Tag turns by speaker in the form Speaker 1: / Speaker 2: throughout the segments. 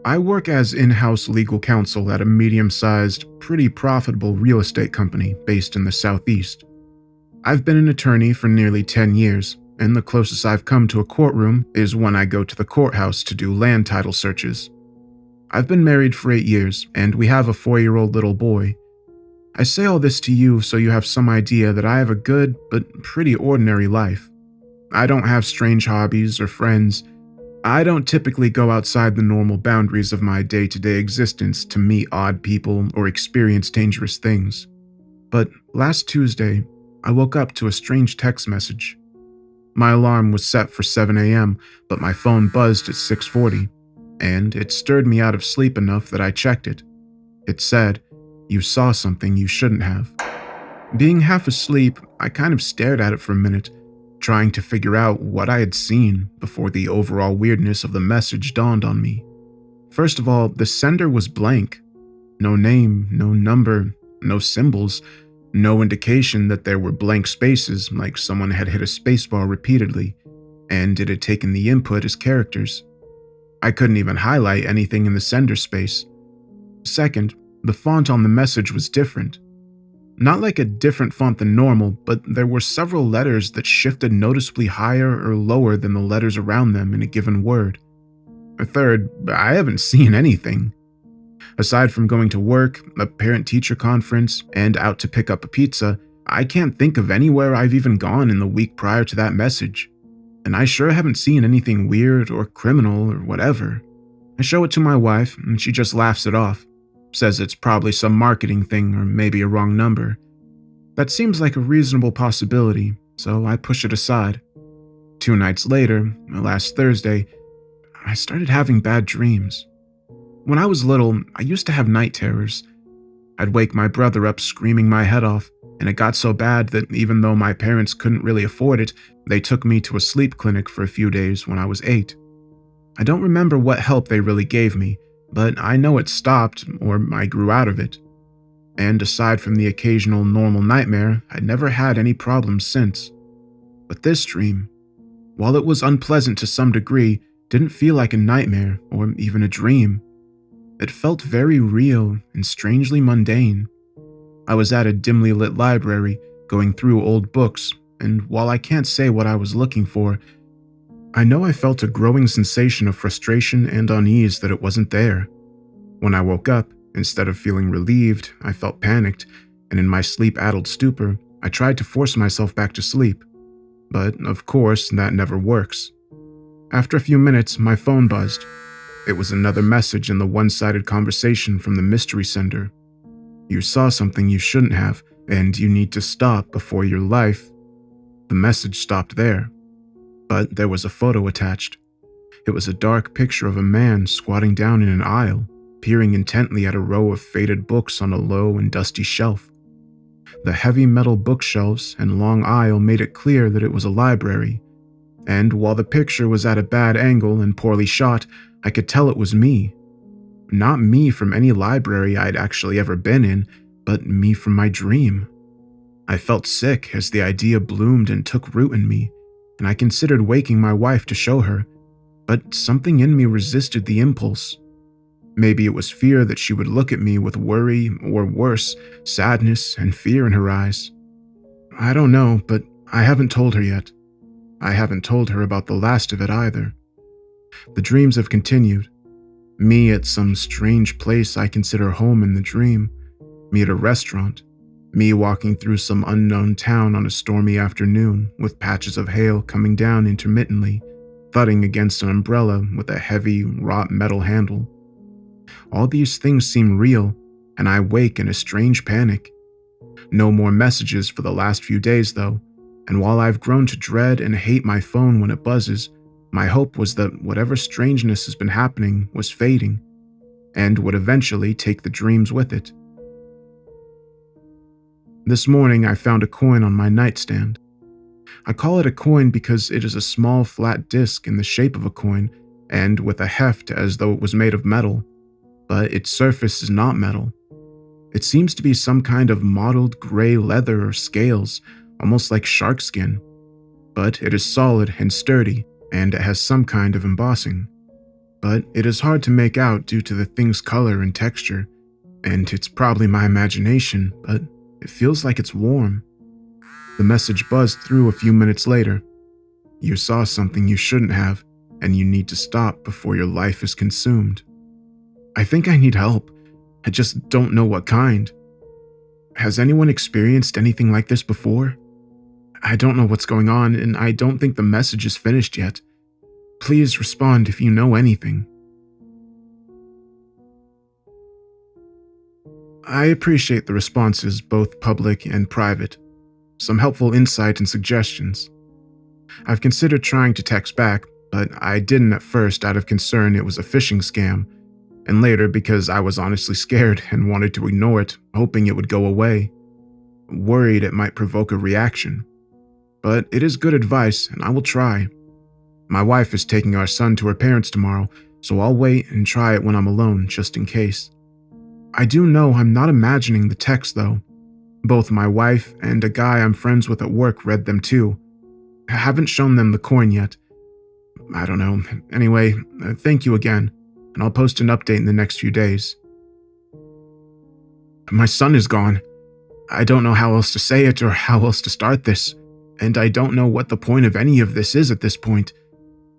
Speaker 1: I work as in-house legal counsel at a medium-sized, pretty profitable real estate company based in the Southeast. I've been an attorney for nearly 10 years, and the closest I've come to a courtroom is when I go to the courthouse to do land title searches. I've been married for 8 years, and we have a 4-year-old little boy. I say all this to you so you have some idea that I have a good but pretty ordinary life. I don't have strange hobbies or friends. I don't typically go outside the normal boundaries of my day-to-day existence to meet odd people or experience dangerous things. But last Tuesday, I woke up to a strange text message. My alarm was set for 7 a.m., but my phone buzzed at 6:40, and it stirred me out of sleep enough that I checked it. It said, "You saw something you shouldn't have." Being half asleep, I kind of stared at it for a minute, trying to figure out what I had seen before the overall weirdness of the message dawned on me. First of all, the sender was blank. No name, no number, no symbols, no indication that there were blank spaces like someone had hit a spacebar repeatedly, and it had taken the input as characters. I couldn't even highlight anything in the sender space. Second, the font on the message was different. Not like a different font than normal, but there were several letters that shifted noticeably higher or lower than the letters around them in a given word. Third, I haven't seen anything. Aside from going to work, a parent-teacher conference, and out to pick up a pizza, I can't think of anywhere I've even gone in the week prior to that message. And I sure haven't seen anything weird or criminal or whatever. I show it to my wife, and she just laughs it off. Says it's probably some marketing thing or maybe a wrong number. That seems like a reasonable possibility, so I push it aside. 2 nights later, last Thursday, I started having bad dreams. When I was little, I used to have night terrors. I'd wake my brother up screaming my head off, and it got so bad that even though my parents couldn't really afford it, they took me to a sleep clinic for a few days when I was 8. I don't remember what help they really gave me, but I know it stopped, or I grew out of it. And aside from the occasional normal nightmare, I'd never had any problems since. But this dream, while it was unpleasant to some degree, didn't feel like a nightmare or even a dream. It felt very real and strangely mundane. I was at a dimly lit library, going through old books, and while I can't say what I was looking for, I know I felt a growing sensation of frustration and unease that it wasn't there. When I woke up, instead of feeling relieved, I felt panicked, and in my sleep-addled stupor, I tried to force myself back to sleep. But, of course, that never works. After a few minutes, my phone buzzed. It was another message in the one-sided conversation from the mystery sender. "You saw something you shouldn't have, and you need to stop before your life." The message stopped there. But there was a photo attached. It was a dark picture of a man squatting down in an aisle, peering intently at a row of faded books on a low and dusty shelf. The heavy metal bookshelves and long aisle made it clear that it was a library, and while the picture was at a bad angle and poorly shot, I could tell it was me. Not me from any library I'd actually ever been in, but me from my dream. I felt sick as the idea bloomed and took root in me, and I considered waking my wife to show her, but something in me resisted the impulse. Maybe it was fear that she would look at me with worry, or worse, sadness and fear in her eyes. I don't know, but I haven't told her yet. I haven't told her about the last of it either. The dreams have continued. Me at some strange place I consider home in the dream. Me at a restaurant. Me walking through some unknown town on a stormy afternoon with patches of hail coming down intermittently, thudding against an umbrella with a heavy, wrought metal handle. All these things seem real, and I wake in a strange panic. No more messages for the last few days, though, and while I've grown to dread and hate my phone when it buzzes, my hope was that whatever strangeness has been happening was fading, and would eventually take the dreams with it. This morning I found a coin on my nightstand. I call it a coin because it is a small flat disc in the shape of a coin and with a heft as though it was made of metal, but its surface is not metal. It seems to be some kind of mottled gray leather or scales, almost like shark skin, but it is solid and sturdy, and it has some kind of embossing. but it is hard to make out due to the thing's color and texture, and it's probably my imagination, but it feels like it's warm. The message buzzed through a few minutes later. You saw something you shouldn't have, and you need to stop before your life is consumed. I think I need help. I just don't know what kind. Has anyone experienced anything like this before? I don't know what's going on, and I don't think the message is finished yet. Please respond if you know anything. I appreciate the responses, both public and private. Some helpful insight and suggestions. I've considered trying to text back, but I didn't at first out of concern it was a phishing scam, and later because I was honestly scared and wanted to ignore it, hoping it would go away. Worried it might provoke a reaction. But it is good advice, and I will try. My wife is taking our son to her parents tomorrow, so I'll wait and try it when I'm alone, just in case. I do know I'm not imagining the text, though. Both my wife and a guy I'm friends with at work read them too. I haven't shown them the coin yet. I don't know. Anyway, thank you again, and I'll post an update in the next few days. My son is gone. I don't know how else to say it or how else to start this, and I don't know what the point of any of this is at this point.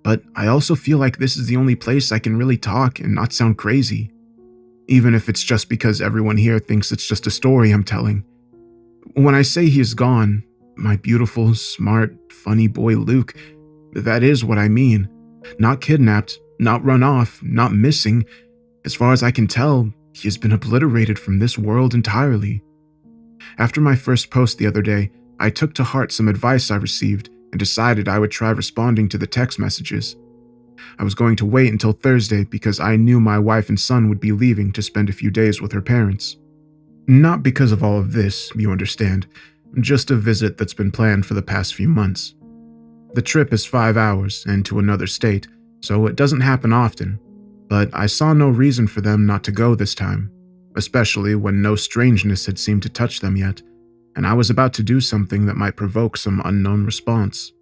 Speaker 1: But I also feel like this is the only place I can really talk and not sound crazy. Even if it's just because everyone here thinks it's just a story I'm telling. When I say he is gone, my beautiful, smart, funny boy Luke, that is what I mean. Not kidnapped, not run off, not missing. As far as I can tell, he has been obliterated from this world entirely. After my first post the other day, I took to heart some advice I received and decided I would try responding to the text messages. I was going to wait until Thursday because I knew my wife and son would be leaving to spend a few days with her parents. Not because of all of this, you understand, just a visit that's been planned for the past few months. The trip is 5 hours and to another state, so it doesn't happen often, but I saw no reason for them not to go this time, especially when no strangeness had seemed to touch them yet, and I was about to do something that might provoke some unknown response.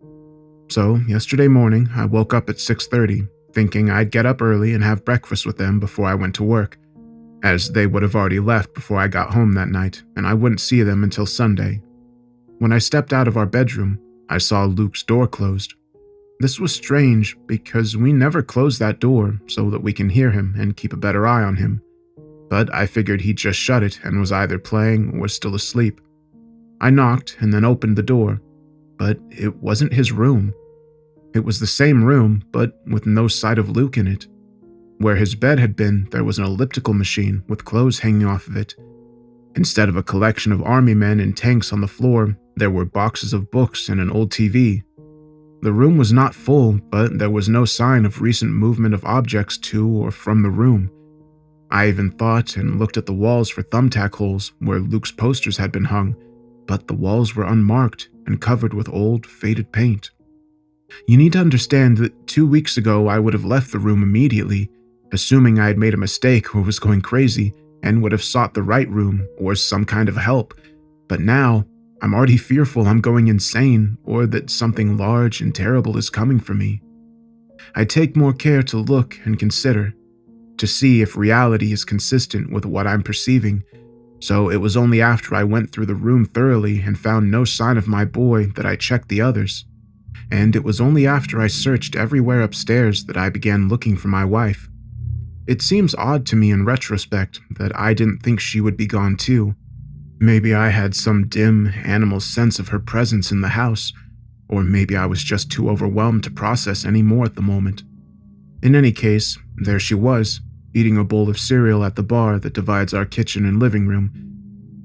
Speaker 1: So, yesterday morning, I woke up at 6:30, thinking I'd get up early and have breakfast with them before I went to work, as they would have already left before I got home that night, and I wouldn't see them until Sunday. When I stepped out of our bedroom, I saw Luke's door closed. This was strange because we never close that door so that we can hear him and keep a better eye on him, but I figured he'd just shut it and was either playing or still asleep. I knocked and then opened the door, but it wasn't his room. It was the same room, but with no sight of Luke in it. Where his bed had been, there was an elliptical machine with clothes hanging off of it. Instead of a collection of army men and tanks on the floor, there were boxes of books and an old TV. The room was not full, but there was no sign of recent movement of objects to or from the room. I even thought and looked at the walls for thumbtack holes where Luke's posters had been hung, but the walls were unmarked and covered with old, faded paint. You need to understand that 2 weeks ago I would have left the room immediately, assuming I had made a mistake or was going crazy, and would have sought the right room or some kind of help. But now, I'm already fearful I'm going insane or that something large and terrible is coming for me. I take more care to look and consider, to see if reality is consistent with what I'm perceiving. So it was only after I went through the room thoroughly and found no sign of my boy that I checked the others. And it was only after I searched everywhere upstairs that I began looking for my wife. It seems odd to me in retrospect that I didn't think she would be gone too. Maybe I had some dim, animal sense of her presence in the house, or maybe I was just too overwhelmed to process any more at the moment. In any case, there she was, eating a bowl of cereal at the bar that divides our kitchen and living room.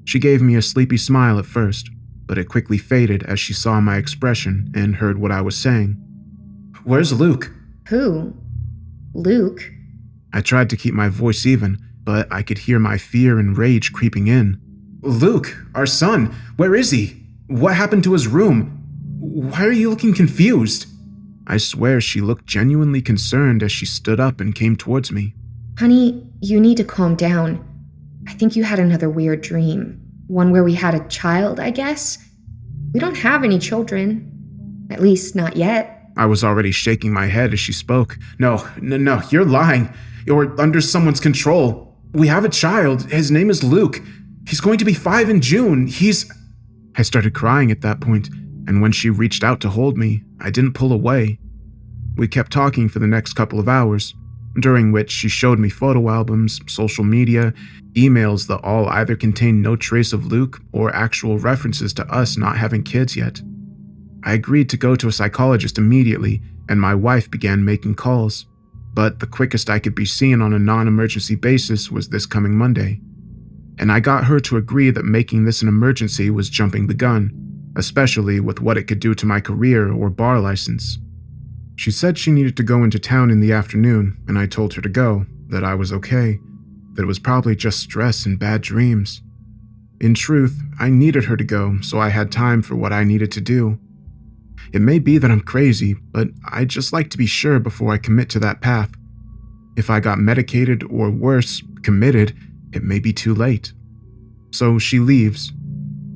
Speaker 1: She gave me a sleepy smile at first, but it quickly faded as she saw my expression and heard what I was saying. "Where's Luke?"
Speaker 2: Who? Luke?
Speaker 1: I tried to keep my voice even, but I could hear my fear and rage creeping in. "Luke, our son, where is he? What happened to his room? Why are you looking confused?" I swear she looked genuinely concerned as she stood up and came towards me.
Speaker 2: Honey, you need to calm down. I think you had another weird dream. One where we had a child, I guess? We don't have any children. At least, not yet.
Speaker 1: I was already shaking my head as she spoke. No, you're lying. You're under someone's control. We have a child. His name is Luke. He's going to be 5 in June. I started crying at that point, and when she reached out to hold me, I didn't pull away. We kept talking for the next couple of hours, during which she showed me photo albums, social media, emails that all either contained no trace of Luke or actual references to us not having kids yet. I agreed to go to a psychologist immediately, and my wife began making calls, but the quickest I could be seen on a non-emergency basis was this coming Monday. And I got her to agree that making this an emergency was jumping the gun, especially with what it could do to my career or bar license. She said she needed to go into town in the afternoon, and I told her to go, that I was okay, that it was probably just stress and bad dreams. In truth, I needed her to go so I had time for what I needed to do. It may be that I'm crazy, but I'd just like to be sure before I commit to that path. If I got medicated or worse, committed, it may be too late. So she leaves,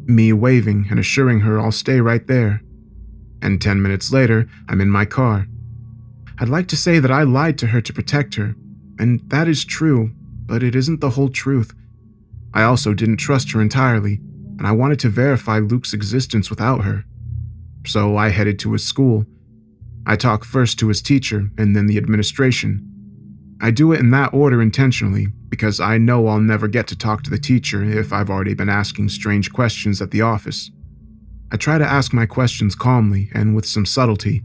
Speaker 1: me waving and assuring her I'll stay right there. And 10 minutes later, I'm in my car. I'd like to say that I lied to her to protect her, and that is true, but it isn't the whole truth. I also didn't trust her entirely, and I wanted to verify Luke's existence without her. So I headed to his school. I talk first to his teacher and then the administration. I do it in that order intentionally because I know I'll never get to talk to the teacher if I've already been asking strange questions at the office. I try to ask my questions calmly and with some subtlety,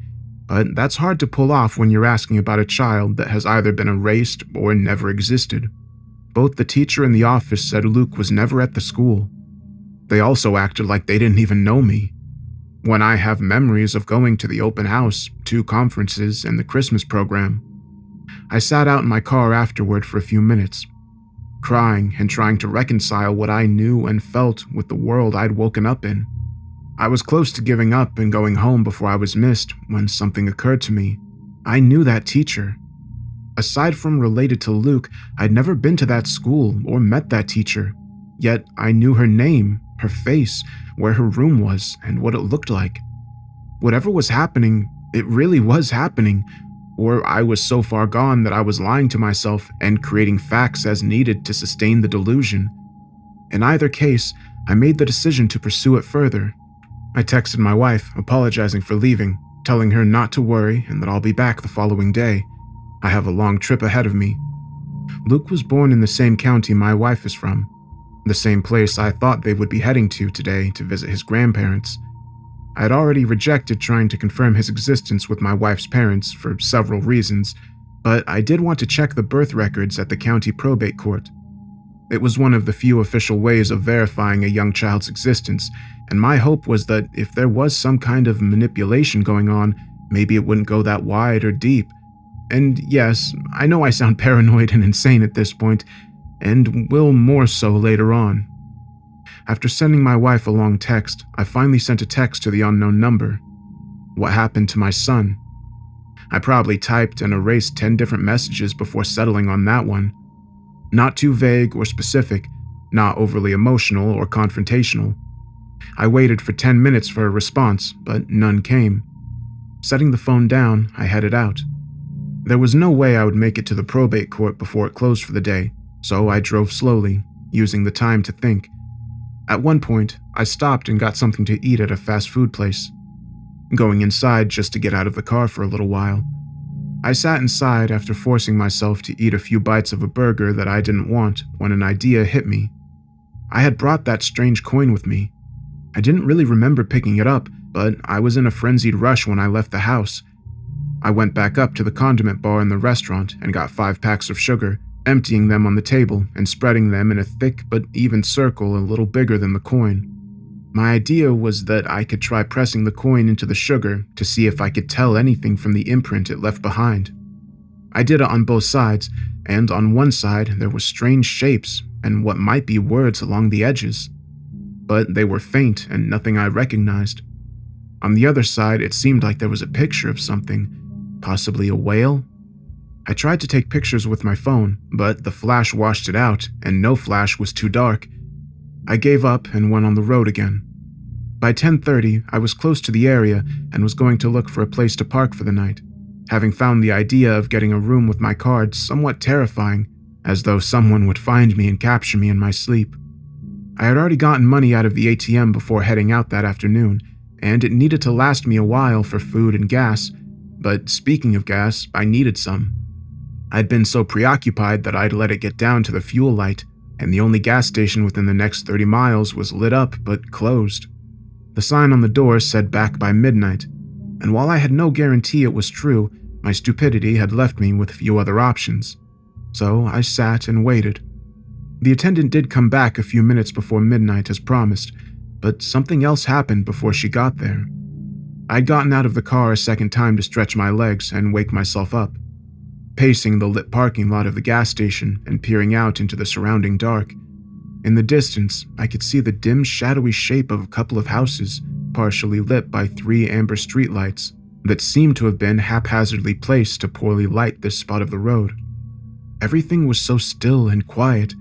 Speaker 1: but that's hard to pull off when you're asking about a child that has either been erased or never existed. Both the teacher and the office said Luke was never at the school. They also acted like they didn't even know me. When I have memories of going to the open house, 2 conferences, and the Christmas program. I sat out in my car afterward for a few minutes, crying and trying to reconcile what I knew and felt with the world I'd woken up in. I was close to giving up and going home before I was missed when something occurred to me. I knew that teacher. Aside from related to Luke, I'd never been to that school or met that teacher. Yet I knew her name, her face, where her room was, and what it looked like. Whatever was happening, it really was happening, or I was so far gone that I was lying to myself and creating facts as needed to sustain the delusion. In either case, I made the decision to pursue it further. I texted my wife, apologizing for leaving, telling her not to worry and that I'll be back the following day. I have a long trip ahead of me. Luke was born in the same county my wife is from, the same place I thought they would be heading to today to visit his grandparents. I had already rejected trying to confirm his existence with my wife's parents for several reasons, but I did want to check the birth records at the county probate court. It was one of the few official ways of verifying a young child's existence, and my hope was that if there was some kind of manipulation going on, maybe it wouldn't go that wide or deep. And yes, I know I sound paranoid and insane at this point, and will more so later on. After sending my wife a long text, I finally sent a text to the unknown number. What happened to my son? I probably typed and erased 10 different messages before settling on that one. Not too vague or specific, not overly emotional or confrontational. I waited for 10 minutes for a response, but none came. Setting the phone down, I headed out. There was no way I would make it to the probate court before it closed for the day, so I drove slowly, using the time to think. At one point, I stopped and got something to eat at a fast food place, going inside just to get out of the car for a little while. I sat inside after forcing myself to eat a few bites of a burger that I didn't want when an idea hit me. I had brought that strange coin with me. I didn't really remember picking it up, but I was in a frenzied rush when I left the house. I went back up to the condiment bar in the restaurant and got 5 packs of sugar, emptying them on the table and spreading them in a thick but even circle a little bigger than the coin. My idea was that I could try pressing the coin into the sugar to see if I could tell anything from the imprint it left behind. I did it on both sides, and on one side there were strange shapes and what might be words along the edges. But they were faint and nothing I recognized. On the other side, it seemed like there was a picture of something, possibly a whale. I tried to take pictures with my phone, but the flash washed it out, and no flash was too dark. I gave up and went on the road again. By 10:30, I was close to the area and was going to look for a place to park for the night, having found the idea of getting a room with my card somewhat terrifying, as though someone would find me and capture me in my sleep. I had already gotten money out of the ATM before heading out that afternoon, and it needed to last me a while for food and gas, but speaking of gas, I needed some. I'd been so preoccupied that I'd let it get down to the fuel light, and the only gas station within the next 30 miles was lit up but closed. The sign on the door said back by midnight, and while I had no guarantee it was true, my stupidity had left me with few other options. So I sat and waited. The attendant did come back a few minutes before midnight as promised, but something else happened before she got there. I'd gotten out of the car a second time to stretch my legs and wake myself up. Pacing the lit parking lot of the gas station and peering out into the surrounding dark. In the distance, I could see the dim, shadowy shape of a couple of houses, partially lit by 3 amber streetlights that seemed to have been haphazardly placed to poorly light this spot of the road. Everything was so still and quiet,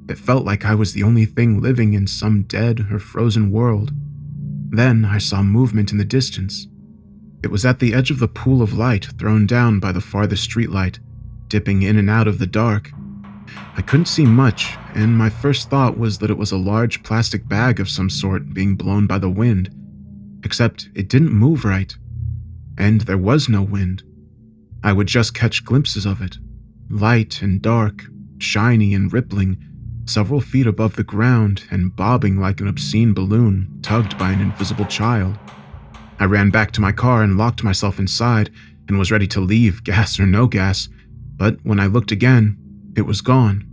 Speaker 1: it felt like I was the only thing living in some dead or frozen world. Then I saw movement in the distance. It was at the edge of the pool of light thrown down by the farthest streetlight, dipping in and out of the dark. I couldn't see much, and my first thought was that it was a large plastic bag of some sort being blown by the wind, except it didn't move right. And there was no wind. I would just catch glimpses of it, light and dark, shiny and rippling, several feet above the ground and bobbing like an obscene balloon tugged by an invisible child. I ran back to my car and locked myself inside and was ready to leave, gas or no gas, but when I looked again, it was gone.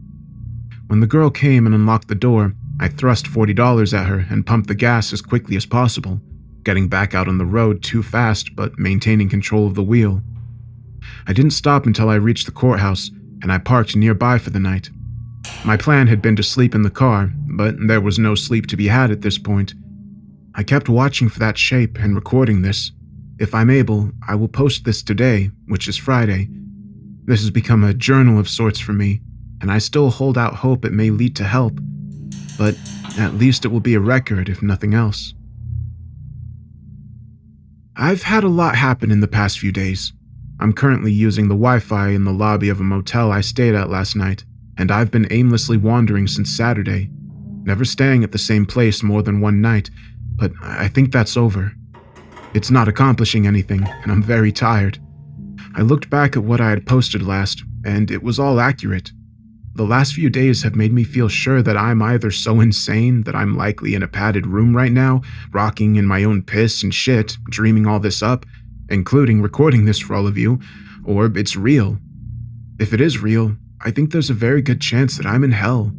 Speaker 1: When the girl came and unlocked the door, I thrust $40 at her and pumped the gas as quickly as possible, getting back out on the road too fast but maintaining control of the wheel. I didn't stop until I reached the courthouse, and I parked nearby for the night. My plan had been to sleep in the car, but there was no sleep to be had at this point. I kept watching for that shape and recording this. If I'm able, I will post this today, which is Friday. This has become a journal of sorts for me, and I still hold out hope it may lead to help, but at least it will be a record if nothing else. I've had a lot happen in the past few days. I'm currently using the Wi-Fi in the lobby of a motel I stayed at last night, and I've been aimlessly wandering since Saturday, never staying at the same place more than one night, but I think that's over. It's not accomplishing anything, and I'm very tired. I looked back at what I had posted last, and it was all accurate. The last few days have made me feel sure that I'm either so insane that I'm likely in a padded room right now, rocking in my own piss and shit, dreaming all this up, including recording this for all of you, or it's real. If it is real, I think there's a very good chance that I'm in hell.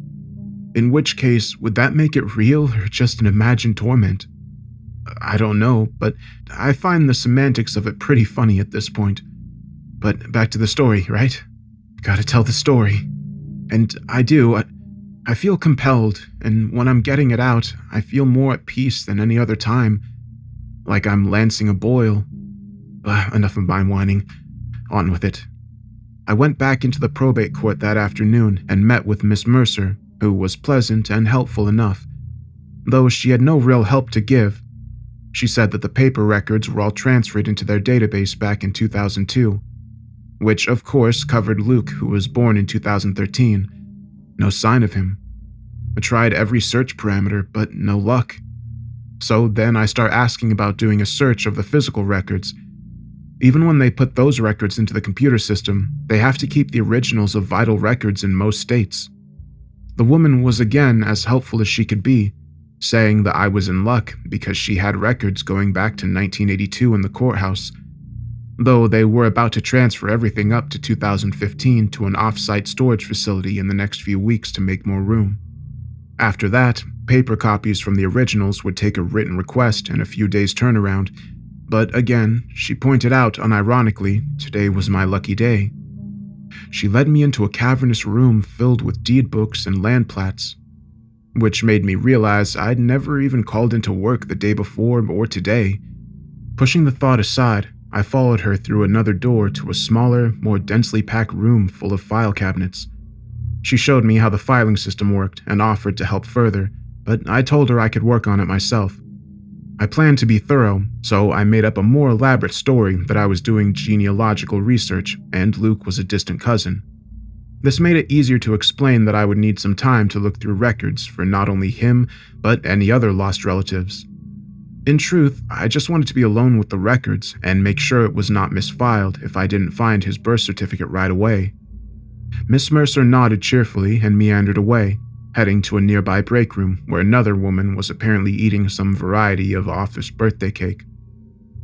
Speaker 1: In which case, would that make it real or just an imagined torment? I don't know, but I find the semantics of it pretty funny at this point. But back to the story, right? Gotta tell the story. And I do. I feel compelled, and when I'm getting it out, I feel more at peace than any other time. Like I'm lancing a boil. Enough of my whining. On with it. I went back into the probate court that afternoon and met with Miss Mercer, who was pleasant and helpful enough, though she had no real help to give. She said that the paper records were all transferred into their database back in 2002, which of course covered Luke, who was born in 2013. No sign of him. I tried every search parameter, but no luck. So then I start asking about doing a search of the physical records. Even when they put those records into the computer system, they have to keep the originals of vital records in most states. The woman was again as helpful as she could be, saying that I was in luck because she had records going back to 1982 in the courthouse, though they were about to transfer everything up to 2015 to an off-site storage facility in the next few weeks to make more room. After that, paper copies from the originals would take a written request and a few days turnaround, but again, she pointed out unironically, today was my lucky day. She led me into a cavernous room filled with deed books and land plats, which made me realize I'd never even called into work the day before or today. Pushing the thought aside, I followed her through another door to a smaller, more densely packed room full of file cabinets. She showed me how the filing system worked and offered to help further, but I told her I could work on it myself. I planned to be thorough, so I made up a more elaborate story that I was doing genealogical research and Luke was a distant cousin. This made it easier to explain that I would need some time to look through records for not only him, but any other lost relatives. In truth, I just wanted to be alone with the records and make sure it was not misfiled if I didn't find his birth certificate right away. Miss Mercer nodded cheerfully and meandered away, heading to a nearby break room where another woman was apparently eating some variety of office birthday cake.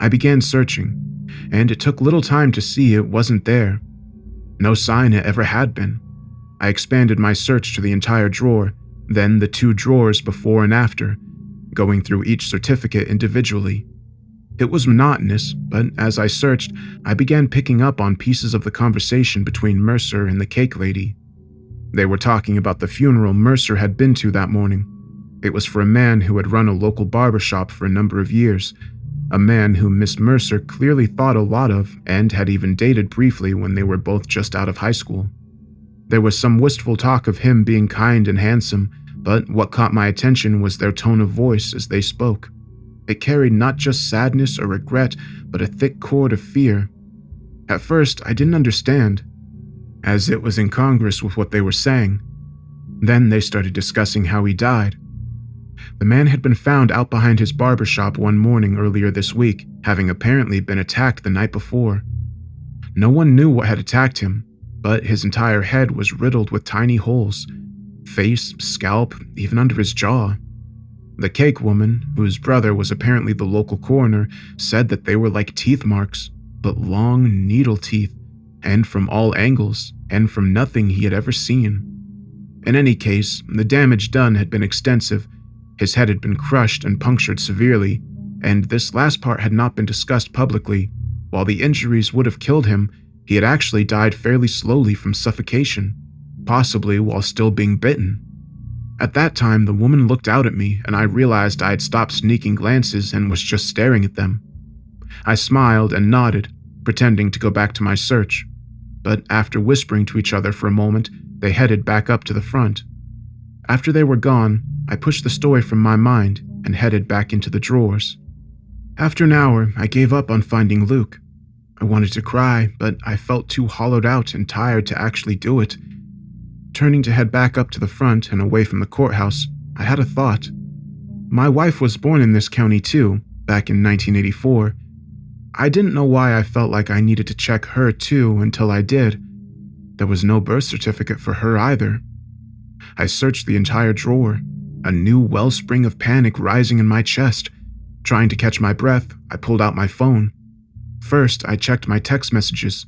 Speaker 1: I began searching, and it took little time to see it wasn't there. No sign it ever had been. I expanded my search to the entire drawer, then the 2 drawers before and after, going through each certificate individually. It was monotonous, but as I searched, I began picking up on pieces of the conversation between Mercer and the cake lady. They were talking about the funeral Mercer had been to that morning. It was for a man who had run a local barbershop for a number of years, a man whom Miss Mercer clearly thought a lot of and had even dated briefly when they were both just out of high school. There was some wistful talk of him being kind and handsome, but what caught my attention was their tone of voice as they spoke. It carried not just sadness or regret, but a thick chord of fear. At first, I didn't understand, as it was incongruous with what they were saying. Then they started discussing how he died. The man had been found out behind his barbershop one morning earlier this week, having apparently been attacked the night before. No one knew what had attacked him, but his entire head was riddled with tiny holes. Face, scalp, even under his jaw. The cake woman, whose brother was apparently the local coroner, said that they were like teeth marks, but long needle teeth, and from all angles, and from nothing he had ever seen. In any case, the damage done had been extensive. His head had been crushed and punctured severely, and this last part had not been discussed publicly. While the injuries would have killed him, he had actually died fairly slowly from suffocation, possibly while still being bitten. At that time, the woman looked out at me, and I realized I had stopped sneaking glances and was just staring at them. I smiled and nodded, pretending to go back to my search, but after whispering to each other for a moment, they headed back up to the front. After they were gone, I pushed the story from my mind and headed back into the drawers. After an hour, I gave up on finding Luke. I wanted to cry, but I felt too hollowed out and tired to actually do it. Turning to head back up to the front and away from the courthouse, I had a thought. My wife was born in this county too, back in 1984. I didn't know why I felt like I needed to check her too until I did. There was no birth certificate for her either. I searched the entire drawer, a new wellspring of panic rising in my chest. Trying to catch my breath, I pulled out my phone. First, I checked my text messages.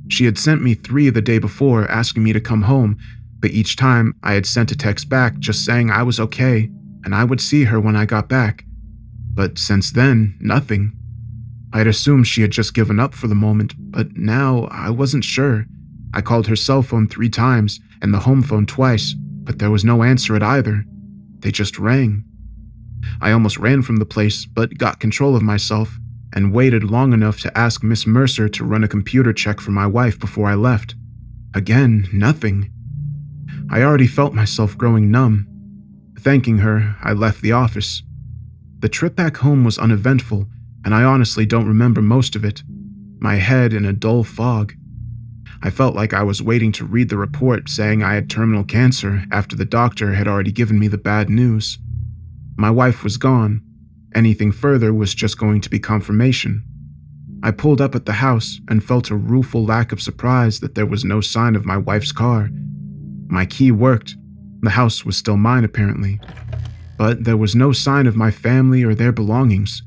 Speaker 1: She had sent me 3 the day before asking me to come home, but each time I had sent a text back just saying I was okay and I would see her when I got back. But since then, nothing. I had assumed she had just given up for the moment, but now I wasn't sure. I called her cell phone 3 times and the home phone twice, but there was no answer at either. They just rang. I almost ran from the place, but got control of myself and waited long enough to ask Miss Mercer to run a computer check for my wife before I left. Again, nothing. I already felt myself growing numb. Thanking her, I left the office. The trip back home was uneventful, and I honestly don't remember most of it. My head in a dull fog. I felt like I was waiting to read the report saying I had terminal cancer after the doctor had already given me the bad news. My wife was gone. Anything further was just going to be confirmation. I pulled up at the house and felt a rueful lack of surprise that there was no sign of my wife's car. My key worked. The house was still mine apparently. But there was no sign of my family or their belongings.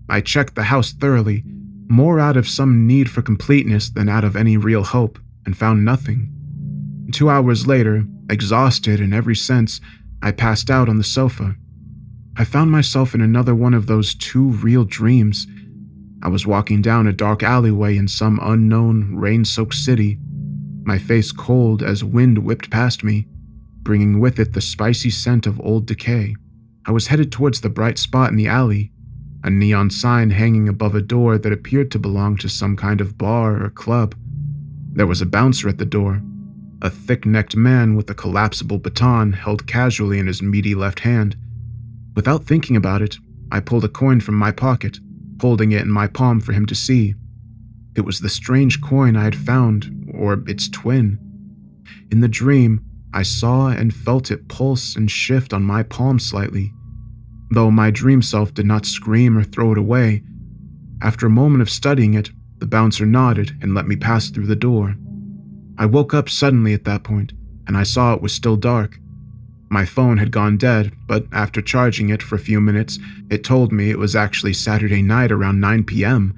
Speaker 1: I checked the house thoroughly, more out of some need for completeness than out of any real hope, and found nothing. 2 hours later, exhausted in every sense, I passed out on the sofa. I found myself in another one of those 2 real dreams. I was walking down a dark alleyway in some unknown, rain-soaked city, my face cold as wind whipped past me, bringing with it the spicy scent of old decay. I was headed towards the bright spot in the alley, a neon sign hanging above a door that appeared to belong to some kind of bar or club. There was a bouncer at the door, a thick-necked man with a collapsible baton held casually in his meaty left hand. Without thinking about it, I pulled a coin from my pocket, holding it in my palm for him to see. It was the strange coin I had found, or its twin. In the dream, I saw and felt it pulse and shift on my palm slightly. Though my dream self did not scream or throw it away, after a moment of studying it, the bouncer nodded and let me pass through the door. I woke up suddenly at that point, and I saw it was still dark. My phone had gone dead, but after charging it for a few minutes, it told me it was actually Saturday night around 9 p.m.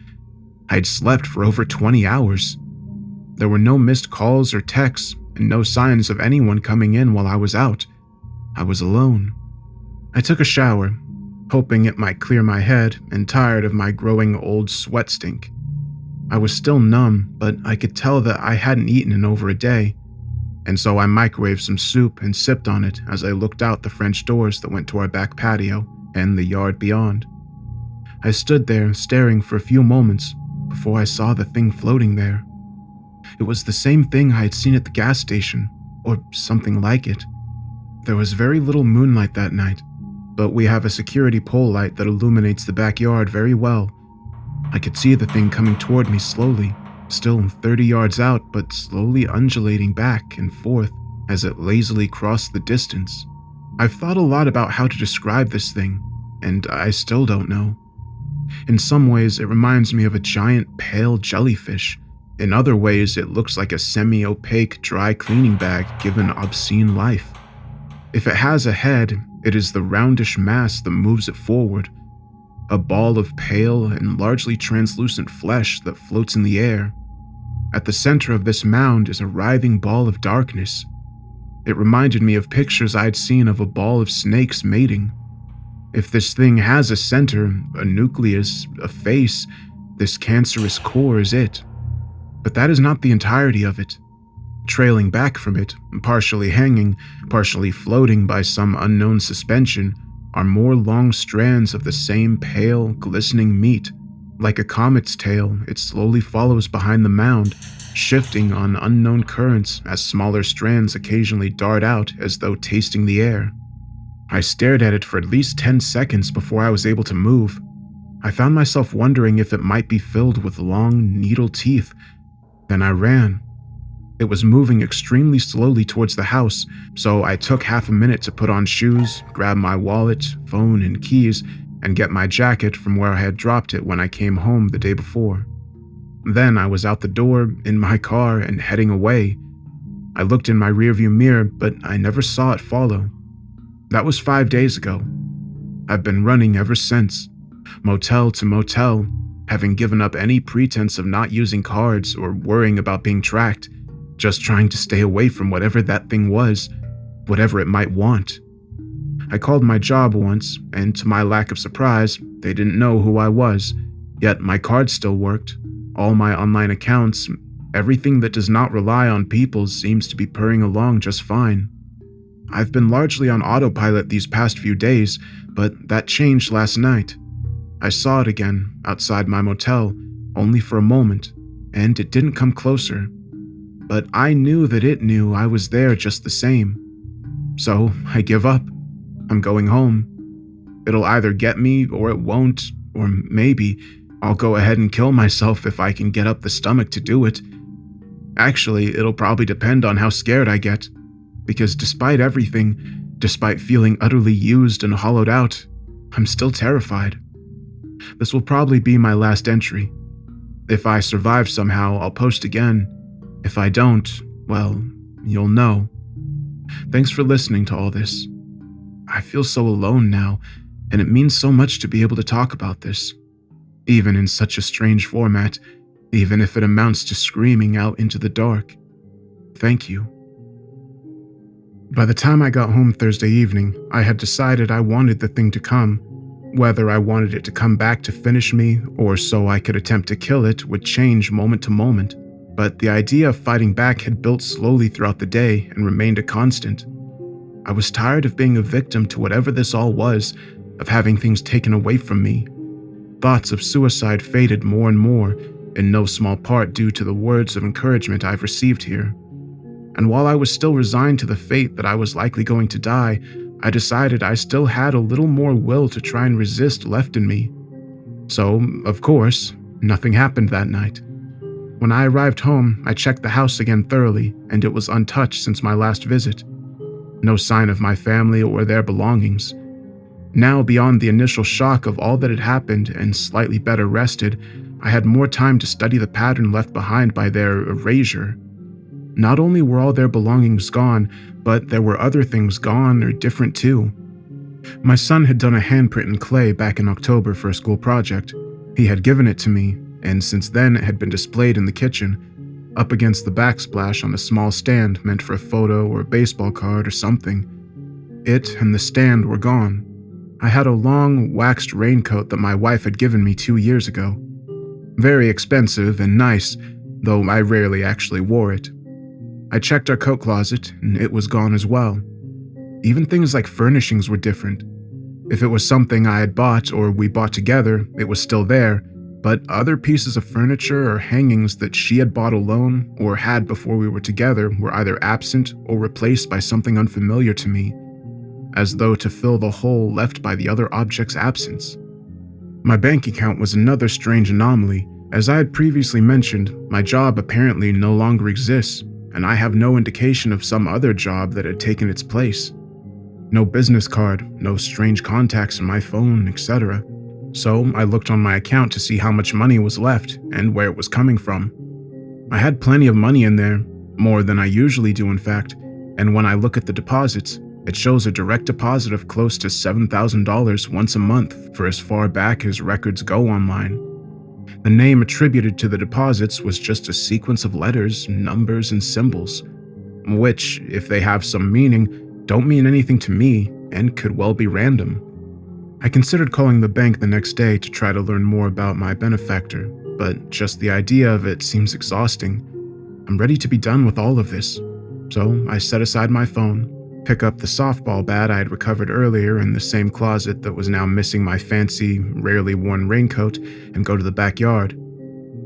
Speaker 1: I'd slept for over 20 hours. There were no missed calls or texts, and no signs of anyone coming in while I was out. I was alone. I took a shower, hoping it might clear my head and tired of my growing old sweat stink. I was still numb, but I could tell that I hadn't eaten in over a day, and so I microwaved some soup and sipped on it as I looked out the French doors that went to our back patio and the yard beyond. I stood there staring for a few moments before I saw the thing floating there. It was the same thing I had seen at the gas station, or something like it. There was very little moonlight that night, but we have a security pole light that illuminates the backyard very well. I could see the thing coming toward me slowly, still 30 yards out, but slowly undulating back and forth as it lazily crossed the distance. I've thought a lot about how to describe this thing, and I still don't know. In some ways, it reminds me of a giant pale jellyfish. In other ways, it looks like a semi-opaque dry cleaning bag given obscene life. If it has a head, it is the roundish mass that moves it forward, a ball of pale and largely translucent flesh that floats in the air. At the center of this mound is a writhing ball of darkness. It reminded me of pictures I'd seen of a ball of snakes mating. If this thing has a center, a nucleus, a face, this cancerous core is it. But that is not the entirety of it. Trailing back from it, partially hanging, partially floating by some unknown suspension, are more long strands of the same pale, glistening meat. Like a comet's tail, it slowly follows behind the mound, shifting on unknown currents as smaller strands occasionally dart out as though tasting the air. I stared at it for at least 10 seconds before I was able to move. I found myself wondering if it might be filled with long, needle teeth. Then I ran. It was moving extremely slowly towards the house, so I took half a minute to put on shoes, grab my wallet, phone, and keys, and get my jacket from where I had dropped it when I came home the day before. Then I was out the door, in my car, and heading away. I looked in my rearview mirror, but I never saw it follow. That was 5 days ago. I've been running ever since, motel to motel, having given up any pretense of not using cards or worrying about being tracked, just trying to stay away from whatever that thing was, whatever it might want. I called my job once, and to my lack of surprise, they didn't know who I was, yet my card still worked. All my online accounts, everything that does not rely on people seems to be purring along just fine. I've been largely on autopilot these past few days, but that changed last night. I saw it again, outside my motel, only for a moment, and it didn't come closer. But I knew that it knew I was there just the same. So I give up. I'm going home. It'll either get me or it won't, or maybe I'll go ahead and kill myself if I can get up the stomach to do it. Actually, it'll probably depend on how scared I get, because despite everything, despite feeling utterly used and hollowed out, I'm still terrified. This will probably be my last entry. If I survive somehow, I'll post again. If I don't, well, you'll know. Thanks for listening to all this. I feel so alone now, and it means so much to be able to talk about this, even in such a strange format, even if it amounts to screaming out into the dark. Thank you. By the time I got home Thursday evening, I had decided I wanted the thing to come. Whether I wanted it to come back to finish me, or so I could attempt to kill it, would change moment to moment, but the idea of fighting back had built slowly throughout the day and remained a constant. I was tired of being a victim to whatever this all was, of having things taken away from me. Thoughts of suicide faded more and more, in no small part due to the words of encouragement I've received here. And while I was still resigned to the fate that I was likely going to die, I decided I still had a little more will to try and resist left in me. So, of course, nothing happened that night. When I arrived home, I checked the house again thoroughly, and it was untouched since my last visit. No sign of my family or their belongings. Now, beyond the initial shock of all that had happened and slightly better rested, I had more time to study the pattern left behind by their erasure. Not only were all their belongings gone, but there were other things gone or different too. My son had done a handprint in clay back in October for a school project. He had given it to me, and since then it had been displayed in the kitchen, up against the backsplash on a small stand meant for a photo or a baseball card or something. It and the stand were gone. I had a long, waxed raincoat that my wife had given me 2 years ago. Very expensive and nice, though I rarely actually wore it. I checked our coat closet, and it was gone as well. Even things like furnishings were different. If it was something I had bought or we bought together, it was still there, but other pieces of furniture or hangings that she had bought alone or had before we were together were either absent or replaced by something unfamiliar to me, as though to fill the hole left by the other object's absence. My bank account was another strange anomaly. As I had previously mentioned, my job apparently no longer exists, and I have no indication of some other job that had taken its place. No business card, no strange contacts in my phone, etc. So I looked on my account to see how much money was left and where it was coming from. I had plenty of money in there, more than I usually do in fact, and when I look at the deposits, it shows a direct deposit of close to $7,000 once a month for as far back as records go online. The name attributed to the deposits was just a sequence of letters, numbers, and symbols, which, if they have some meaning, don't mean anything to me and could well be random. I considered calling the bank the next day to try to learn more about my benefactor, but just the idea of it seems exhausting. I'm ready to be done with all of this. So I set aside my phone, pick up the softball bat I had recovered earlier in the same closet that was now missing my fancy, rarely worn raincoat, and go to the backyard.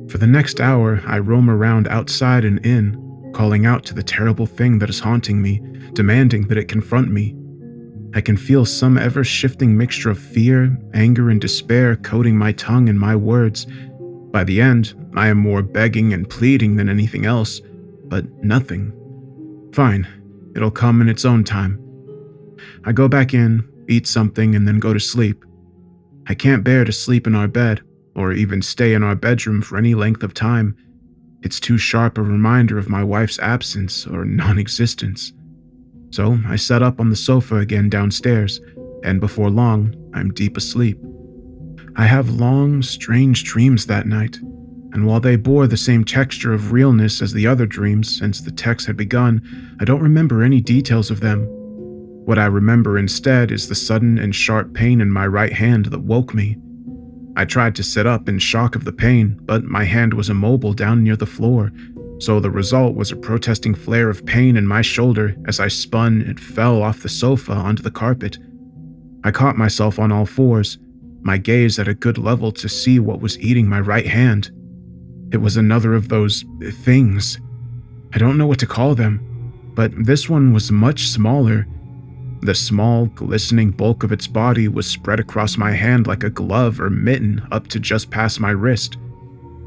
Speaker 1: For the next hour, I roam around outside and in, calling out to the terrible thing that is haunting me, demanding that it confront me. I can feel some ever-shifting mixture of fear, anger, and despair coating my tongue and my words. By the end, I am more begging and pleading than anything else, but nothing. Fine. It'll come in its own time. I go back in, eat something, and then go to sleep. I can't bear to sleep in our bed, or even stay in our bedroom for any length of time. It's too sharp a reminder of my wife's absence or non-existence. So I set up on the sofa again downstairs, and before long, I'm deep asleep. I have long, strange dreams that night, and while they bore the same texture of realness as the other dreams since the text had begun, I don't remember any details of them. What I remember instead is the sudden and sharp pain in my right hand that woke me. I tried to sit up in shock of the pain, but my hand was immobile down near the floor, so the result was a protesting flare of pain in my shoulder as I spun and fell off the sofa onto the carpet. I caught myself on all fours, my gaze at a good level to see what was eating my right hand. It was another of those things. I don't know what to call them, but this one was much smaller. The small, glistening bulk of its body was spread across my hand like a glove or mitten up to just past my wrist.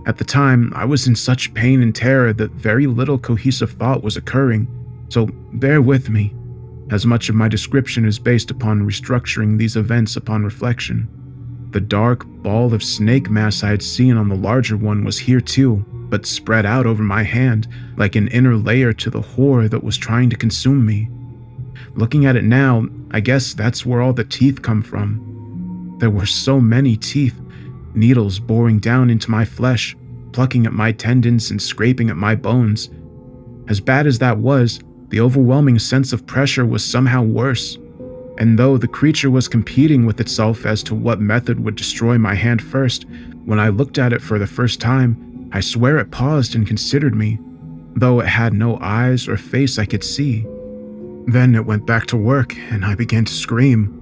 Speaker 1: At the time, I was in such pain and terror that very little cohesive thought was occurring, so bear with me, as much of my description is based upon restructuring these events upon reflection. The dark ball of snake mass I had seen on the larger one was here too, but spread out over my hand like an inner layer to the horror that was trying to consume me. Looking at it now, I guess that's where all the teeth come from. There were so many teeth, needles boring down into my flesh, plucking at my tendons and scraping at my bones. As bad as that was, the overwhelming sense of pressure was somehow worse. And though the creature was competing with itself as to what method would destroy my hand first, when I looked at it for the first time, I swear it paused and considered me, though it had no eyes or face I could see. Then it went back to work, and I began to scream.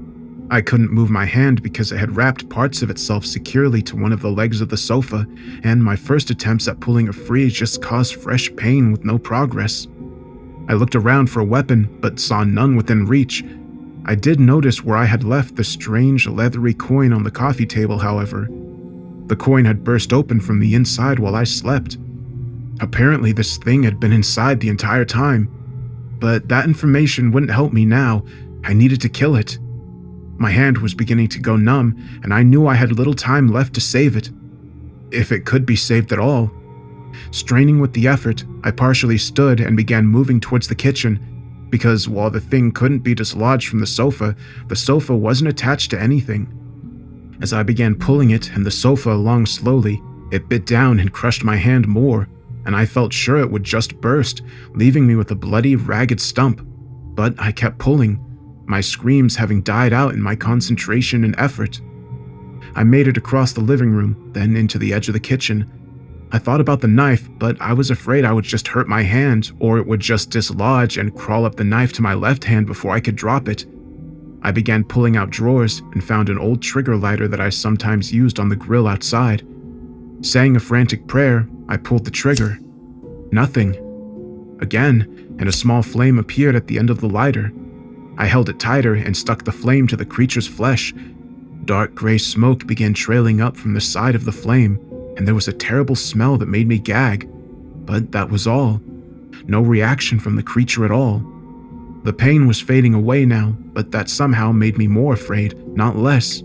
Speaker 1: I couldn't move my hand because it had wrapped parts of itself securely to one of the legs of the sofa, and my first attempts at pulling it free just caused fresh pain with no progress. I looked around for a weapon, but saw none within reach. I did notice where I had left the strange leathery coin on the coffee table, however. The coin had burst open from the inside while I slept. Apparently this thing had been inside the entire time, but that information wouldn't help me now. I needed to kill it. My hand was beginning to go numb, and I knew I had little time left to save it, if it could be saved at all. Straining with the effort, I partially stood and began moving towards the kitchen, because while the thing couldn't be dislodged from the sofa wasn't attached to anything. As I began pulling it and the sofa along slowly, it bit down and crushed my hand more, and I felt sure it would just burst, leaving me with a bloody, ragged stump. But I kept pulling, my screams having died out in my concentration and effort. I made it across the living room, then into the edge of the kitchen. I thought about the knife, but I was afraid I would just hurt my hand, or it would just dislodge and crawl up the knife to my left hand before I could drop it. I began pulling out drawers and found an old trigger lighter that I sometimes used on the grill outside. Saying a frantic prayer, I pulled the trigger. Nothing. Again, and a small flame appeared at the end of the lighter. I held it tighter and stuck the flame to the creature's flesh. Dark gray smoke began trailing up from the side of the flame, and there was a terrible smell that made me gag. But that was all. No reaction from the creature at all. The pain was fading away now, but that somehow made me more afraid, not less.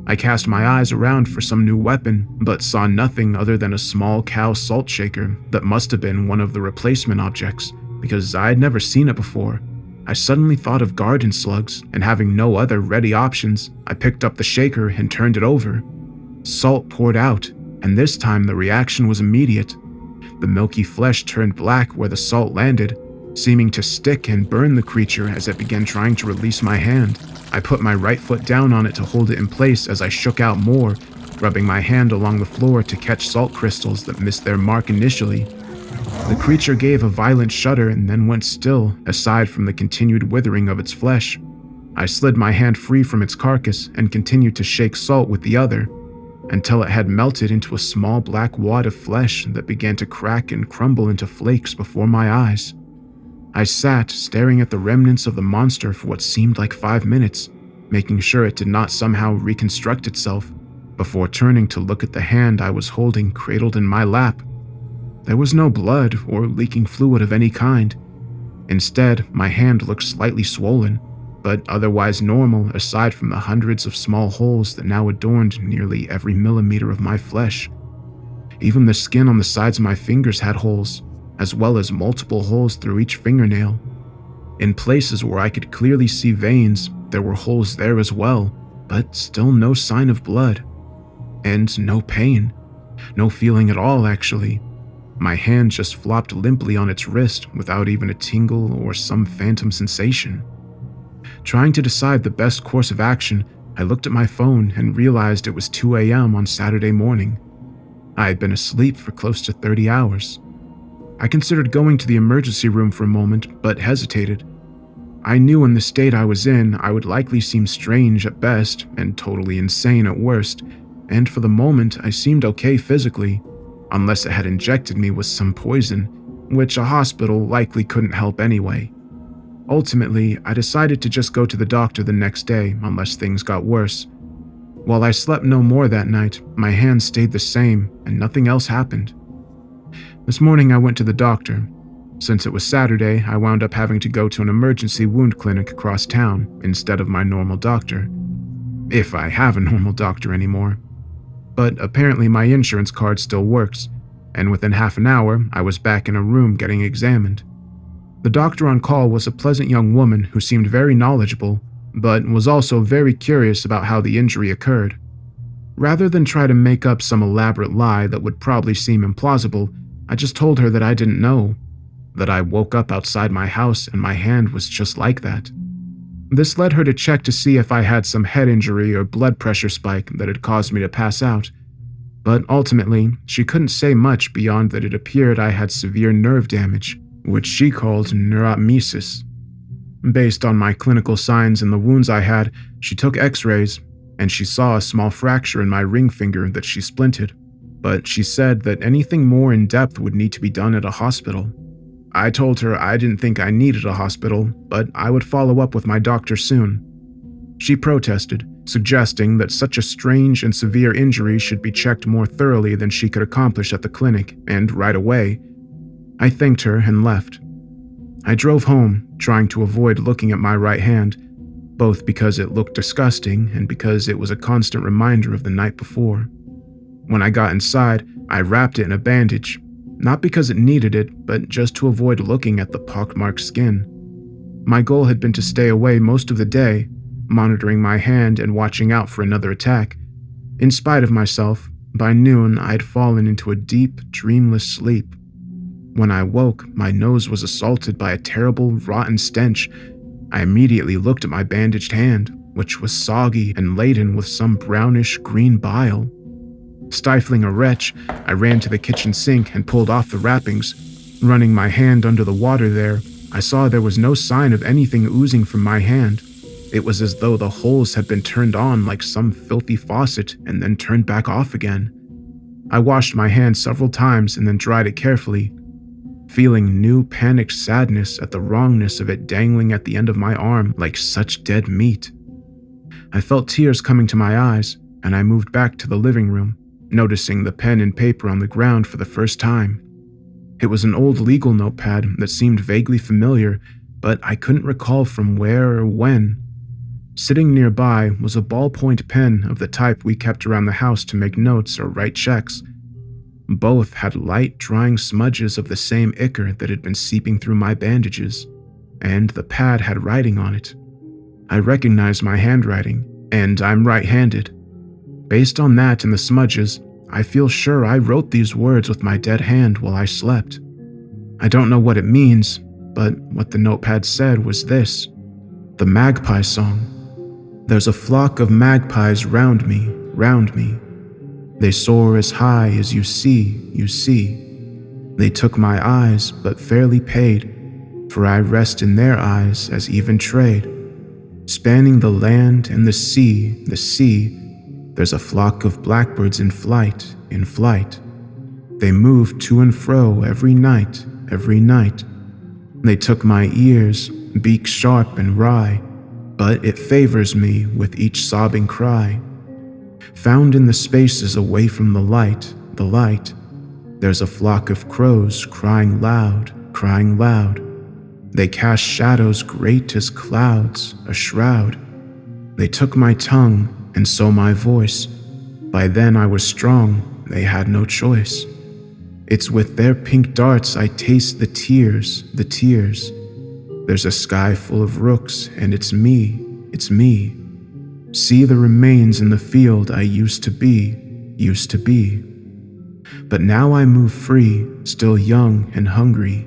Speaker 1: I cast my eyes around for some new weapon, but saw nothing other than a small cow salt shaker that must have been one of the replacement objects, because I had never seen it before. I suddenly thought of garden slugs, and having no other ready options, I picked up the shaker and turned it over. Salt poured out, and this time the reaction was immediate. The milky flesh turned black where the salt landed, seeming to stick and burn the creature as it began trying to release my hand. I put my right foot down on it to hold it in place as I shook out more, rubbing my hand along the floor to catch salt crystals that missed their mark initially. The creature gave a violent shudder and then went still, aside from the continued withering of its flesh. I slid my hand free from its carcass and continued to shake salt with the other, until it had melted into a small black wad of flesh that began to crack and crumble into flakes before my eyes. I sat, staring at the remnants of the monster for what seemed like 5 minutes, making sure it did not somehow reconstruct itself, before turning to look at the hand I was holding cradled in my lap. There was no blood or leaking fluid of any kind. Instead, my hand looked slightly swollen, but otherwise normal aside from the hundreds of small holes that now adorned nearly every millimeter of my flesh. Even the skin on the sides of my fingers had holes, as well as multiple holes through each fingernail. In places where I could clearly see veins, there were holes there as well, but still no sign of blood. And no pain. No feeling at all, actually. My hand just flopped limply on its wrist without even a tingle or some phantom sensation. Trying to decide the best course of action, I looked at my phone and realized it was 2 a.m. on Saturday morning. I had been asleep for close to 30 hours. I considered going to the emergency room for a moment, but hesitated. I knew in the state I was in, I would likely seem strange at best and totally insane at worst, and for the moment I seemed okay physically, unless it had injected me with some poison, which a hospital likely couldn't help anyway. Ultimately, I decided to just go to the doctor the next day unless things got worse. While I slept no more that night, my hand stayed the same and nothing else happened. This morning I went to the doctor. Since it was Saturday, I wound up having to go to an emergency wound clinic across town instead of my normal doctor. If I have a normal doctor anymore. But apparently my insurance card still works, and within half an hour I was back in a room getting examined. The doctor on call was a pleasant young woman who seemed very knowledgeable, but was also very curious about how the injury occurred. Rather than try to make up some elaborate lie that would probably seem implausible, I just told her that I didn't know, that I woke up outside my house and my hand was just like that. This led her to check to see if I had some head injury or blood pressure spike that had caused me to pass out, but ultimately she couldn't say much beyond that it appeared I had severe nerve damage, which she called neurotmesis. Based on my clinical signs and the wounds I had, she took x-rays, and she saw a small fracture in my ring finger that she splinted, but she said that anything more in depth would need to be done at a hospital. I told her I didn't think I needed a hospital, but I would follow up with my doctor soon. She protested, suggesting that such a strange and severe injury should be checked more thoroughly than she could accomplish at the clinic, and right away. I thanked her and left. I drove home, trying to avoid looking at my right hand, both because it looked disgusting and because it was a constant reminder of the night before. When I got inside, I wrapped it in a bandage, not because it needed it, but just to avoid looking at the pockmarked skin. My goal had been to stay away most of the day, monitoring my hand and watching out for another attack. In spite of myself, by noon I had fallen into a deep, dreamless sleep. When I woke, my nose was assaulted by a terrible, rotten stench. I immediately looked at my bandaged hand, which was soggy and laden with some brownish green bile. Stifling a retch, I ran to the kitchen sink and pulled off the wrappings. Running my hand under the water there, I saw there was no sign of anything oozing from my hand. It was as though the holes had been turned on like some filthy faucet and then turned back off again. I washed my hand several times and then dried it carefully, feeling new panicked sadness at the wrongness of it dangling at the end of my arm like such dead meat. I felt tears coming to my eyes, and I moved back to the living room, noticing the pen and paper on the ground for the first time. It was an old legal notepad that seemed vaguely familiar, but I couldn't recall from where or when. Sitting nearby was a ballpoint pen of the type we kept around the house to make notes or write checks. Both had light, drying smudges of the same ichor that had been seeping through my bandages, and the pad had writing on it. I recognized my handwriting, and I'm right-handed. Based on that and the smudges, I feel sure I wrote these words with my dead hand while I slept. I don't know what it means, but what the notepad said was this: the magpie song. There's a flock of magpies round me, round me. They soar as high as you see, you see. They took my eyes, but fairly paid, for I rest in their eyes as even trade. Spanning the land and the sea, there's a flock of blackbirds in flight, in flight. They move to and fro every night, every night. They took my ears, beak sharp and wry, but it favors me with each sobbing cry. Found in the spaces away from the light, there's a flock of crows crying loud, crying loud. They cast shadows great as clouds, a shroud. They took my tongue, and so my voice. By then I was strong, they had no choice. It's with their pink darts I taste the tears, the tears. There's a sky full of rooks, and it's me, it's me. See the remains in the field I used to be, used to be. But now I move free, still young and hungry,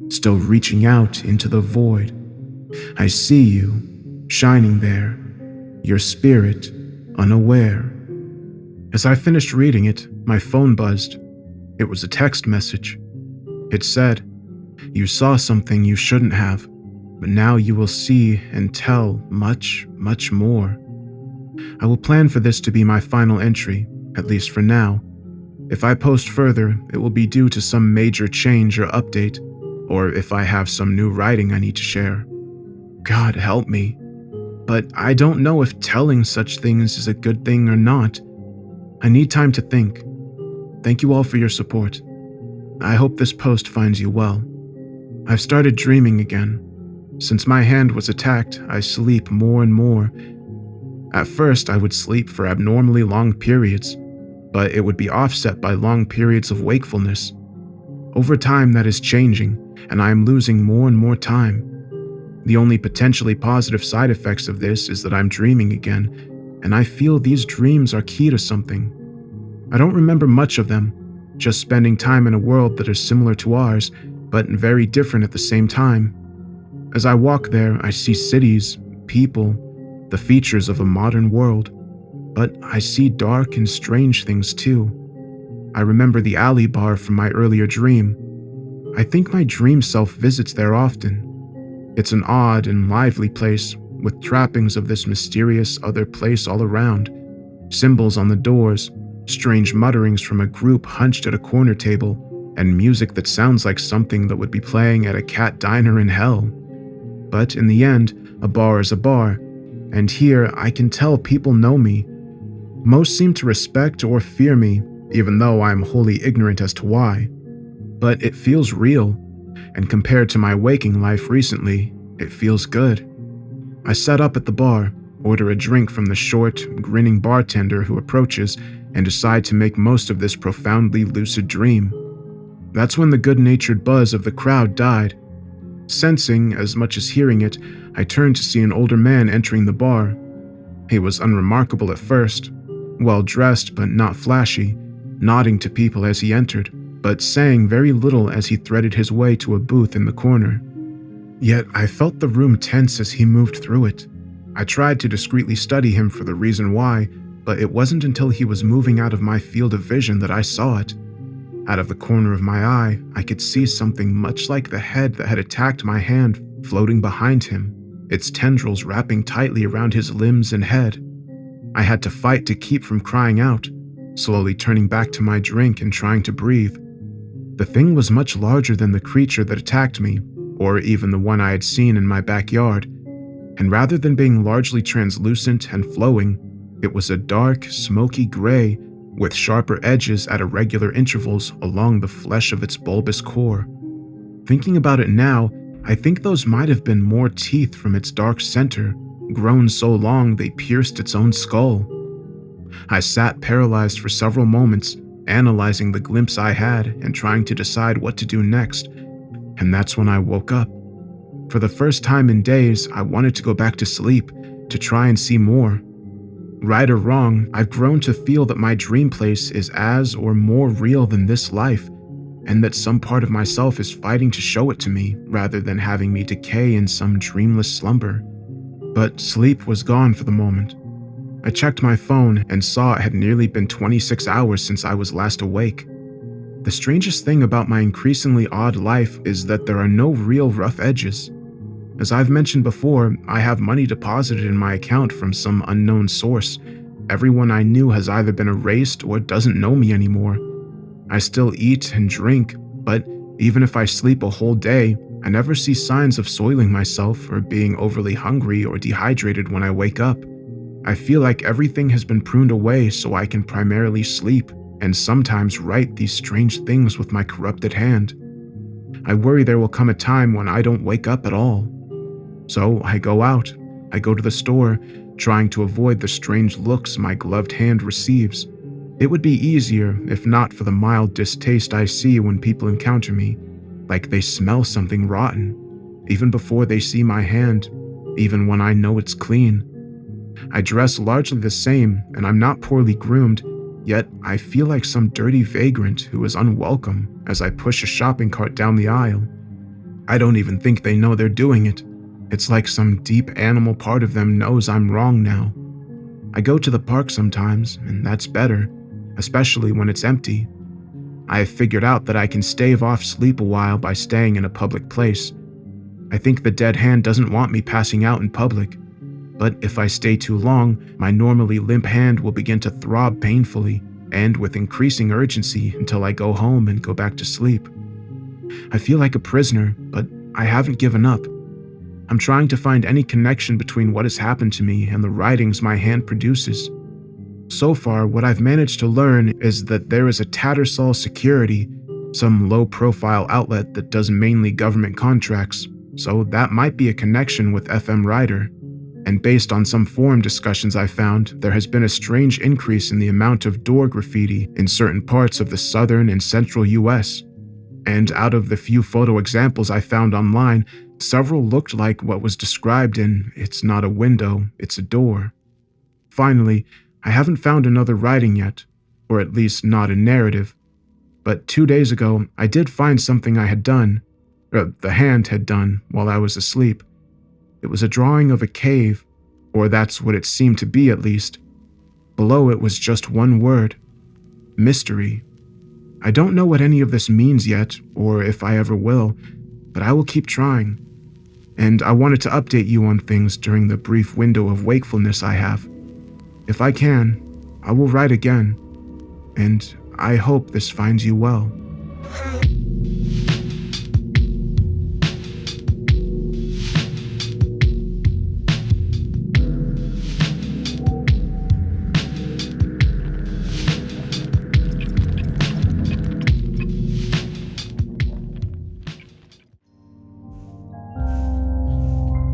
Speaker 1: still reaching out into the void. I see you, shining there, your spirit, unaware. As I finished reading it, my phone buzzed. It was a text message. It said, "You saw something you shouldn't have, but now you will see and tell much, much more." I will plan for this to be my final entry, at least for now. If I post further, it will be due to some major change or update, or if I have some new writing I need to share. God help me. But I don't know if telling such things is a good thing or not. I need time to think. Thank you all for your support. I hope this post finds you well. I've started dreaming again. Since my hand was attacked, I sleep more and more. At first, I would sleep for abnormally long periods, but it would be offset by long periods of wakefulness. Over time, that is changing, and I am losing more and more time. The only potentially positive side effects of this is that I'm dreaming again, and I feel these dreams are key to something. I don't remember much of them, just spending time in a world that is similar to ours, but very different at the same time. As I walk there, I see cities, people, the features of a modern world, but I see dark and strange things too. I remember the alley bar from my earlier dream. I think my dream self visits there often. It's an odd and lively place, with trappings of this mysterious other place all around, symbols on the doors, strange mutterings from a group hunched at a corner table, and music that sounds like something that would be playing at a cat diner in hell. But in the end, a bar is a bar, and here I can tell people know me. Most seem to respect or fear me, even though I am wholly ignorant as to why. But it feels real, and compared to my waking life recently, it feels good. I set up at the bar, order a drink from the short, grinning bartender who approaches, and decide to make most of this profoundly lucid dream. That's when the good-natured buzz of the crowd died. Sensing as much as hearing it, I turned to see an older man entering the bar. He was unremarkable at first, well-dressed but not flashy, nodding to people as he entered, but saying very little as he threaded his way to a booth in the corner. Yet I felt the room tense as he moved through it. I tried to discreetly study him for the reason why, but it wasn't until he was moving out of my field of vision that I saw it. Out of the corner of my eye, I could see something much like the head that had attacked my hand floating behind him, its tendrils wrapping tightly around his limbs and head. I had to fight to keep from crying out, slowly turning back to my drink and trying to breathe. The thing was much larger than the creature that attacked me, or even the one I had seen in my backyard, and rather than being largely translucent and flowing, it was a dark, smoky gray with sharper edges at irregular intervals along the flesh of its bulbous core. Thinking about it now, I think those might have been more teeth from its dark center, grown so long they pierced its own skull. I sat paralyzed for several moments, analyzing the glimpse I had and trying to decide what to do next, and that's when I woke up. For the first time in days, I wanted to go back to sleep, to try and see more. Right or wrong, I've grown to feel that my dream place is as or more real than this life, and that some part of myself is fighting to show it to me rather than having me decay in some dreamless slumber. But sleep was gone for the moment. I checked my phone and saw it had nearly been 26 hours since I was last awake. The strangest thing about my increasingly odd life is that there are no real rough edges. As I've mentioned before, I have money deposited in my account from some unknown source. Everyone I knew has either been erased or doesn't know me anymore. I still eat and drink, but even if I sleep a whole day, I never see signs of soiling myself or being overly hungry or dehydrated when I wake up. I feel like everything has been pruned away so I can primarily sleep and sometimes write these strange things with my corrupted hand. I worry there will come a time when I don't wake up at all. So I go out. I go to the store, trying to avoid the strange looks my gloved hand receives. It would be easier if not for the mild distaste I see when people encounter me, like they smell something rotten, even before they see my hand, even when I know it's clean. I dress largely the same, and I'm not poorly groomed, yet I feel like some dirty vagrant who is unwelcome as I push a shopping cart down the aisle. I don't even think they know they're doing it. It's like some deep animal part of them knows I'm wrong now. I go to the park sometimes, and that's better, especially when it's empty. I have figured out that I can stave off sleep a while by staying in a public place. I think the dead hand doesn't want me passing out in public, but if I stay too long, my normally limp hand will begin to throb painfully and with increasing urgency until I go home and go back to sleep. I feel like a prisoner, but I haven't given up. I'm trying to find any connection between what has happened to me and the writings my hand produces. So far, what I've managed to learn is that there is a Tattersall Security, some low-profile outlet that does mainly government contracts, so that might be a connection with FM Writer. And based on some forum discussions I found, there has been a strange increase in the amount of door graffiti in certain parts of the southern and central US. And out of the few photo examples I found online, several looked like what was described in "It's not a window, it's a door." Finally, I haven't found another writing yet, or at least not a narrative. But 2 days ago, I did find something I had done, the hand had done, while I was asleep. It was a drawing of a cave, or that's what it seemed to be at least. Below it was just one word: mystery. I don't know what any of this means yet, or if I ever will, but I will keep trying. And I wanted to update you on things during the brief window of wakefulness I have. If I can, I will write again, and I hope this finds you well.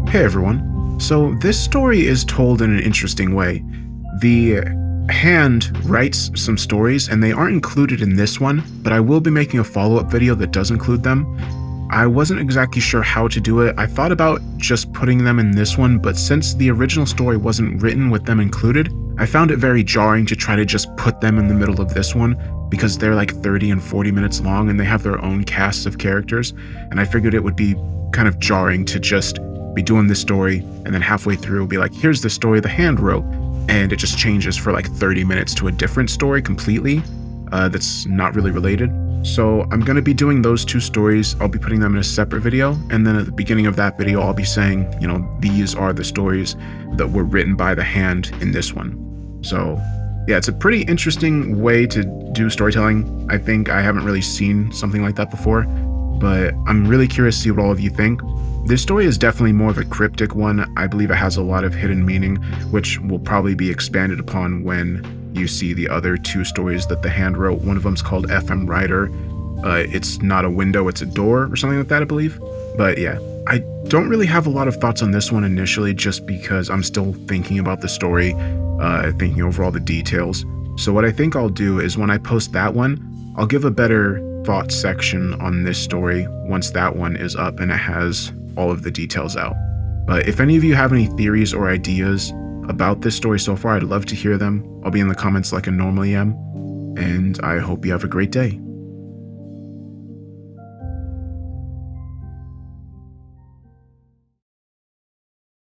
Speaker 1: Hey everyone. So this story is told in an interesting way. The hand writes some stories and they aren't included in this one, but I will be making a follow-up video that does include them. I wasn't exactly sure how to do it. I thought about just putting them in this one, but since the original story wasn't written with them included, I found it very jarring to try to just put them in the middle of this one because they're like 30 and 40 minutes long and they have their own casts of characters, and I figured it would be kind of jarring to just be doing this story and then halfway through be like, here's the story the hand wrote, and it just changes for like 30 minutes to a different story completely that's not really related. So I'm going to be doing those two stories. I'll be putting them in a separate video, and then at the beginning of that video I'll be saying, you know, these are the stories that were written by the hand in this one. So yeah, it's a pretty interesting way to do storytelling. I think I haven't really seen something like that before, but I'm really curious to see what all of you think. This story is definitely more of a cryptic one. I believe it has a lot of hidden meaning, which will probably be expanded upon when you see the other two stories that the hand wrote. One of them's called FM Writer. It's not a window, it's a door or something like that, I believe. But yeah, I don't really have a lot of thoughts on this one initially, just because I'm still thinking about the story, thinking over all the details. So what I think I'll do is when I post that one, I'll give a better thoughts section on this story once that one is up and it has all of the details out. But if any of you have any theories or ideas about this story so far, I'd love to hear them. I'll be in the comments like I normally am, and I hope you have a great day.